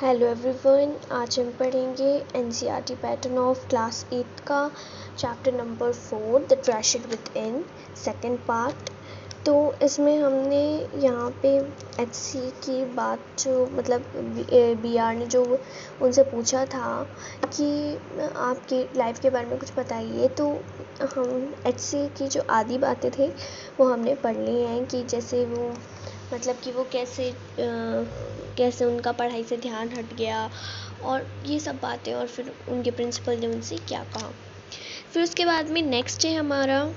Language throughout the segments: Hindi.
हेलो एवरीवन, आज हम पढ़ेंगे एनसीईआरटी पैटर्न ऑफ क्लास 8 का chapter number 4 the treasure with in second part. तो इसमें हमने यहाँ पे एचसी की बात जो मतलब बीआर ने जो उनसे पूछा था कि आपकी लाइफ के बारे में कुछ बताइए, तो हम एचसी की जो आधी बातें थे वो हमने पढ़ ली हैं कि जैसे वो मतलब कि वो कैसे उनका पढ़ाई से ध्यान हट गया और ये सब बातें, और फिर उनके प्रिंसिपल ने उनसे क्या कहा। फिर उसके बाद में नेक्स्ट है हमारा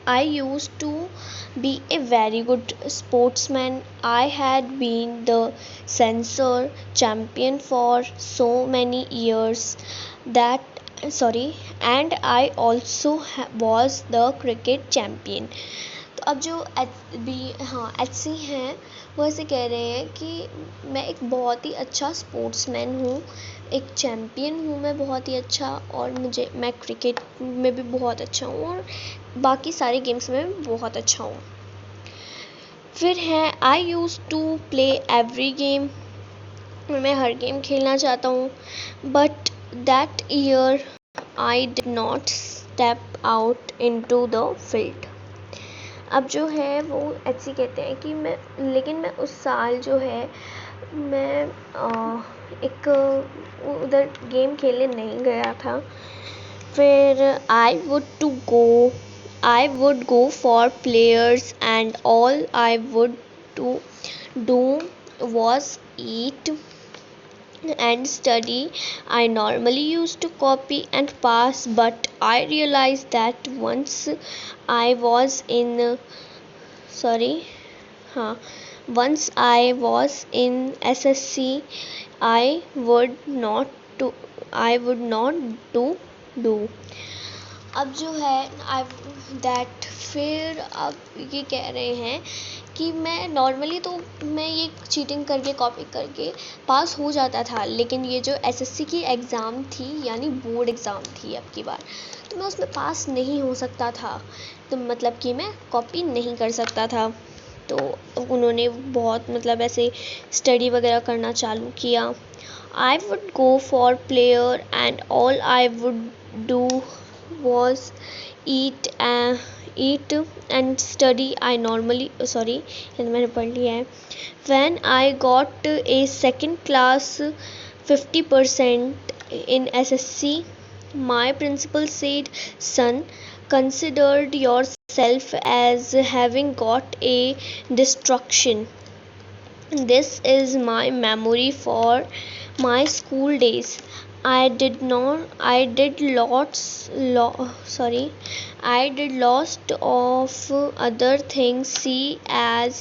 I used to be a very good sportsman. I had been the censor champion for so many years and I also was the cricket champion. तो अब जो एच सी हैं वो ऐसे कह रहे हैं कि मैं एक बहुत ही अच्छा स्पोर्ट्समैन हूँ, एक चैम्पियन हूँ मैं बहुत ही अच्छा, और मैं क्रिकेट में भी बहुत अच्छा हूँ और बाकी सारे गेम्स में भी बहुत अच्छा हूँ। फिर है I use to play every game, मैं हर गेम खेलना चाहता हूँ, but that year I did not step out into the field. अब जो है वो एचसी कहते हैं कि मैं उस साल जो है मैं एक उधर गेम खेलने नहीं गया था। फिर I would go for players and all I would do was eat and study. I normally used to copy and pass, but I realized that once I was in SSC, I would not do. अब जो है फिर अब ये कह रहे हैं कि मैं नॉर्मली तो मैं ये चीटिंग करके कॉपी करके पास हो जाता था, लेकिन ये जो एसएससी की एग्ज़ाम थी यानी बोर्ड एग्ज़ाम थी अब की बार, तो मैं उसमें पास नहीं हो सकता था, तो मतलब कि मैं कॉपी नहीं कर सकता था। तो उन्होंने बहुत मतलब ऐसे स्टडी वगैरह करना चालू किया। I would go for player and all I would do was eat and study. I normally मैंने पढ़ लिया है। When I got a second class 50% in SSC, my principal said, son, considered yourself as having got a distraction. This is my memory for my school days. I did lots of other things. See, as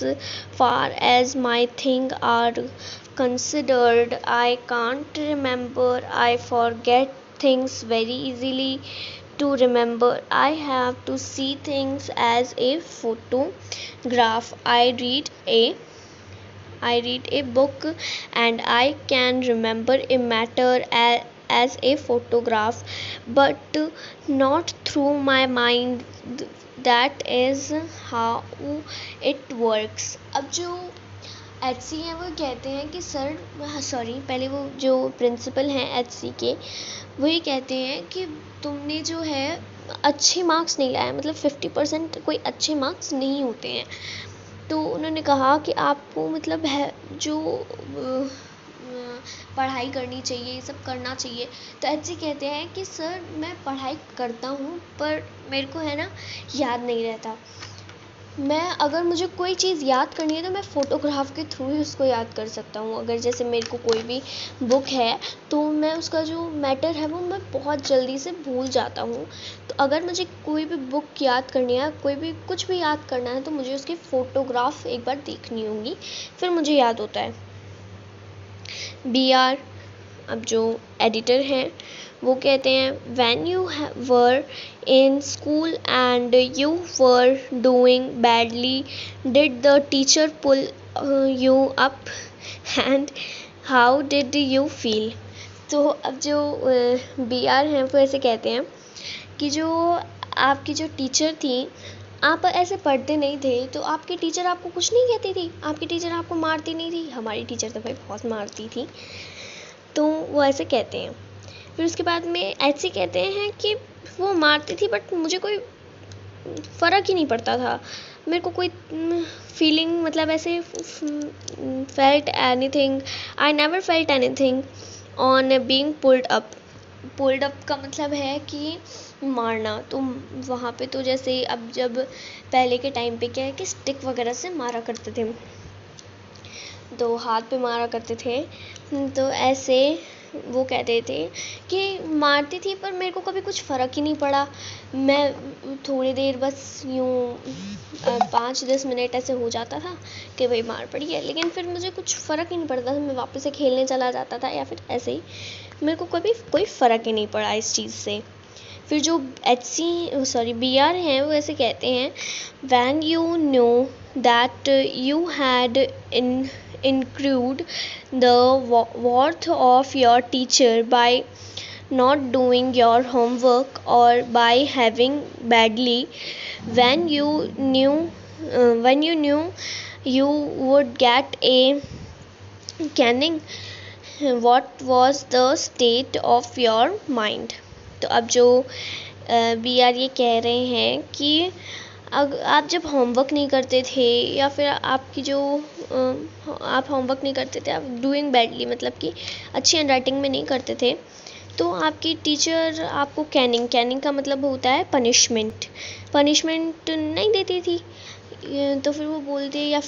far as my things are considered, I can't remember. I forget things very easily. To remember, I have to see things as a photograph. I read a book and I can remember a matter as a photograph, but not through my mind. That is how it works. अब जो एचसी हैं वो कहते हैं कि पहले वो जो प्रिंसिपल हैं एचसी के, वो ये कहते हैं कि तुमने जो है अच्छे मार्क्स नहीं लाए, मतलब 50% कोई अच्छे मार्क्स नहीं होते हैं। तो उन्होंने कहा कि आपको मतलब है जो पढ़ाई करनी चाहिए, ये सब करना चाहिए। तो एचसी कहते हैं कि सर मैं पढ़ाई करता हूँ पर मेरे को है ना याद नहीं रहता। मैं अगर मुझे कोई चीज़ याद करनी है तो मैं फ़ोटोग्राफ के थ्रू ही उसको याद कर सकता हूँ। अगर जैसे मेरे को कोई भी बुक है तो मैं उसका जो मैटर है वो मैं बहुत जल्दी से भूल जाता हूँ। तो अगर मुझे कोई भी बुक याद करनी है, कोई भी कुछ भी याद करना है, तो मुझे उसकी फ़ोटोग्राफ एक बार देखनी होगी, फिर मुझे याद होता है। BR अब जो एडिटर हैं वो कहते हैं when you were in school and you were doing badly, did the teacher pull you up and how did you feel? तो अब जो BR हैं वो ऐसे कहते हैं कि जो आपकी जो टीचर थी आप ऐसे पढ़ते नहीं थे तो आपकी टीचर आपको कुछ नहीं कहती थी, आपकी टीचर आपको मारती नहीं थी? हमारी टीचर तो भाई बहुत मारती थी। तो वो ऐसे कहते हैं। फिर उसके बाद में ऐसे कहते हैं कि वो मारती थी बट मुझे कोई फ़र्क ही नहीं पड़ता था। मेरे को कोई फीलिंग मतलब ऐसे felt anything, I never felt anything on being pulled up का मतलब है कि मारना। तो वहाँ पे तो जैसे अब जब पहले के टाइम पे क्या है कि स्टिक वगैरह से मारा करते थे, तो हाथ पे मारा करते थे। तो ऐसे वो कहते थे कि मारती थी पर मेरे को कभी कुछ फ़र्क ही नहीं पड़ा। मैं थोड़ी देर बस यूँ 5-10 मिनट ऐसे हो जाता था कि भाई मार पड़ी है, लेकिन फिर मुझे कुछ फ़र्क ही नहीं पड़ता था। मैं वापस से खेलने चला जाता था या फिर ऐसे ही, मेरे को कभी कोई फ़र्क ही नहीं पड़ा इस चीज़ से। फिर जो बी आर हैं वो ऐसे कहते हैं, when you know that you had incurred the wrath of your teacher by not doing your homework or by having badly, when you knew you would get a caning, what was the state of your mind? तो अब जो बी आर ये कह रहे हैं कि आप जब होमवर्क नहीं करते थे या फिर आपकी जो आप होमवर्क नहीं करते थे, आप डूइंग बैडली मतलब कि अच्छी हैंडराइटिंग में नहीं करते थे, तो आपकी टीचर आपको कैनिंग का मतलब होता है पनिशमेंट नहीं देती थी। तो फिर वो बोलते या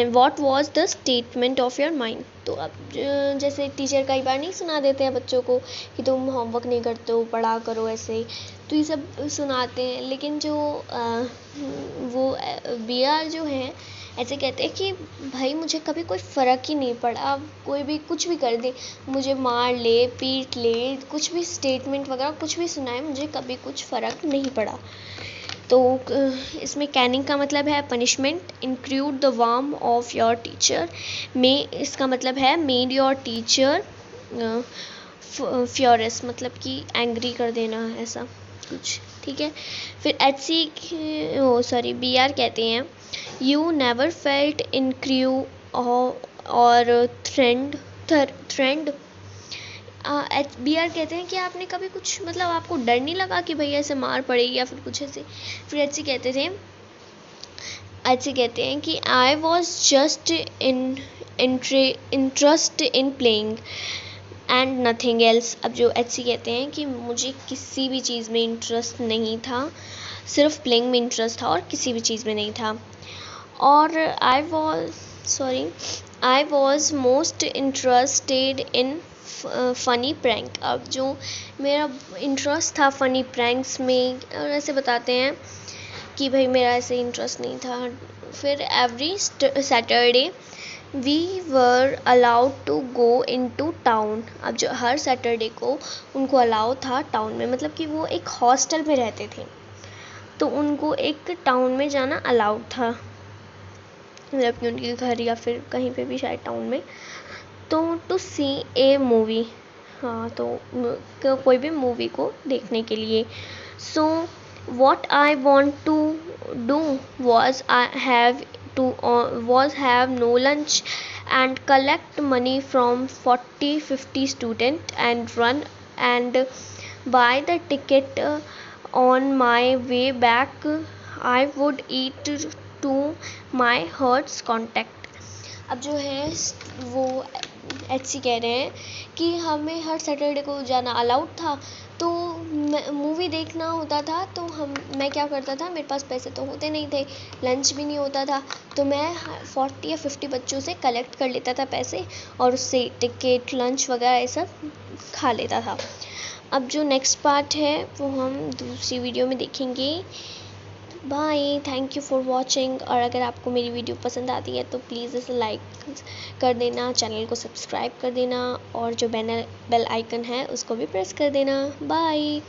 what was the statement of your mind. तो अब जैसे टीचर कई बार नहीं सुना देते हैं बच्चों को कि तुम होमवर्क नहीं करते हो, पढ़ा करो ऐसे, तो ये सब सुनाते हैं। लेकिन जो वो बी आर जो हैं ऐसे कहते हैं कि भाई मुझे कभी कोई फ़र्क ही नहीं पड़ा, कोई भी कुछ भी कर दे, मुझे मार ले, पीट ले, कुछ भी स्टेटमेंट वगैरह कुछ भी सुनाए, मुझे कभी कुछ फ़र्क नहीं पड़ा। तो इसमें कैनिंग का मतलब है punishment. Include the warm of your teacher में इसका मतलब है मेड योर टीचर फ्योरस, मतलब कि एंग्री कर देना, ऐसा कुछ, ठीक है। फिर बी आर कहते हैं, यू नेवर फेल्ट इनक्रू और थ्रेंड। बी आर कहते हैं कि आपने कभी कुछ मतलब आपको डर नहीं लगा कि भैया ऐसे मार पड़ेगी या फिर कुछ ऐसे। फिर ऐसे कहते हैं कि I was just interest in playing and nothing else. अब जो कहते हैं कि मुझे किसी भी चीज़ में इंटरेस्ट नहीं था, सिर्फ प्लेइंग में इंटरेस्ट था और किसी भी चीज़ में नहीं था। और I was most interested in funny prank. अब जो मेरा इंटरेस्ट था फ़नी प्रैंक्स में, और ऐसे बताते हैं कि भाई मेरा ऐसे इंटरेस्ट नहीं था। फिर every Saturday we were allowed to go into town. अब जो हर सैटरडे को उनको अलाउ था टाउन में, मतलब कि वो एक हॉस्टल में रहते थे तो उनको एक टाउन में जाना अलाउड था, मतलब कि उनके घर या फिर कहीं पे भी शायद टाउन में, तो टू सी ए मूवी, हाँ तो कोई भी मूवी को देखने के लिए। So what I want to do was have no lunch and collect money from 40-50 student and run and buy the ticket on my way back. I would eat to my heart's contact. अब जो है वो कह रहे हैं कि हमें हर सैटरडे को जाना अलाउड था, तो मूवी देखना होता था, तो मैं क्या करता था, मेरे पास पैसे तो होते नहीं थे, लंच भी नहीं होता था, तो मैं 40 या 50 बच्चों से कलेक्ट कर लेता था पैसे और उससे टिकट लंच वगैरह ये सब खा लेता था। अब जो नेक्स्ट पार्ट है वो हम दूसरी वीडियो में देखेंगे। Bye, thank you for watching. और अगर आपको मेरी वीडियो पसंद आती है तो प्लीज़ इसे लाइक कर देना, चैनल को सब्सक्राइब कर देना और जो बेल आइकन है उसको भी प्रेस कर देना। बाय।